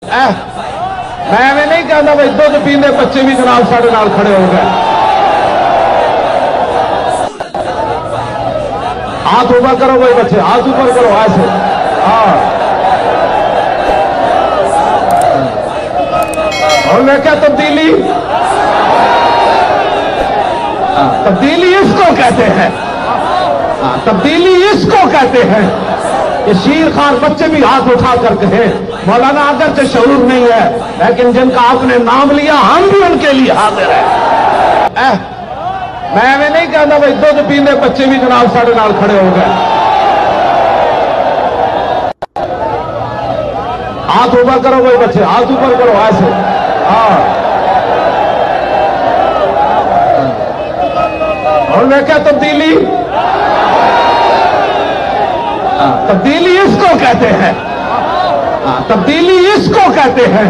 मैं नहीं कहता भाई दुध पींदे बच्चे भी जनाब साढ़े नाल खड़े हो गए। हाथ ऊपर करो भाई बच्चे, हाथ ऊपर करो ऐसे। हाँ, और मैं क्या तब्दीली, तब्दीली इसको कहते हैं, तब्दीली इसको कहते हैं कि शीर खान बच्चे भी हाथ उठा कर कहे मौलाना अगर से शऊर नहीं है लेकिन जिनका आपने नाम लिया हम भी उनके लिए हाजिर है। मैं नहीं कहता भाई दुध पींदे बच्चे भी जनाब साढ़े नाल खड़े हो गए। हाथ ऊपर करो भाई बच्चे, हाथ ऊपर करो ऐसे। हाँ, और मैं क्या तब्दीली, तब्दीली इसको कहते हैं, तब्दीली इसको कहते हैं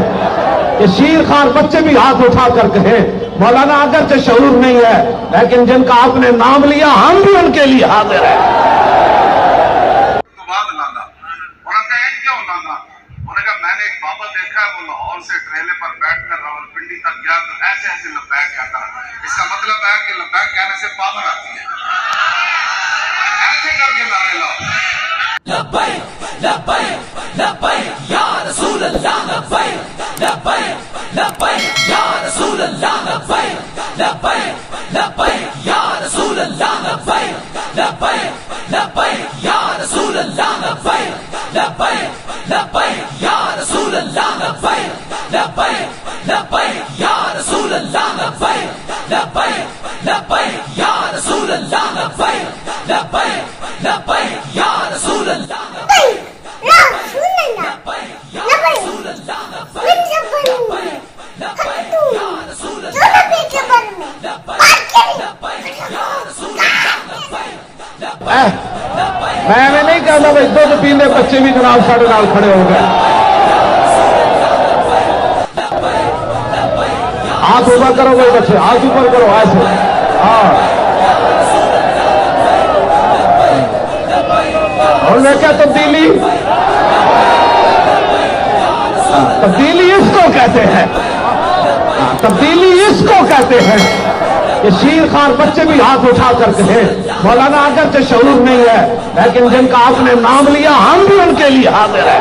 कि शीर खान बच्चे भी हाथ उठा कर कहे मौलाना अगर से शऊर नहीं है लेकिन जिनका आपने नाम लिया हम भी उनके लिए हाजिर है। मैंने एक बाबा देखा है, वो लाहौर से ट्रेले पर बैठकर रावलपिंडी तक गया तो ऐसे ऐसे लब्बैक कहता है। इसका मतलब है कि लब्बैक कहने से पावर आती है। ऐसे करके नारे लाओ, लब्बैक लब्बैक लब्बैक या रसूल अल्लाह, लब्बैक लब्बैक लब्बैक या रसूल अल्लाह, लब्बैक लब्बैक लब्बैक या रसूल अल्लाह, लब्बैक लब्बैक लब्बैक या रसूल अल्लाह, लब्बैक लब्बैक लब्बैक या रसूल अल्लाह, लब्बैक लब्बैक लब्बैक या रसूल अल्लाह, लब्बैक लब्बैक लब्बैक या रसूल अल्लाह, लब्बैक लब्बैक लब्बैक या रसूल अल्लाह, मैं नहीं कहता भाई दुध पींदे बच्चे भी जनाब साढ़े नाल खड़े हो गए। हाथ ऊपर करो भाई बच्चे, हाथ ऊपर करो ऐसे। हाँ, और मैं क्या तब्दीली, तब्दीली इसको कहते हैं, तब्दीली इसको कहते हैं कि शीर खान बच्चे भी हाथ उठा कर कहे मौलाना अगर से शऊर नहीं है लेकिन जिनका आपने नाम लिया हम भी उनके लिए हाजिर है।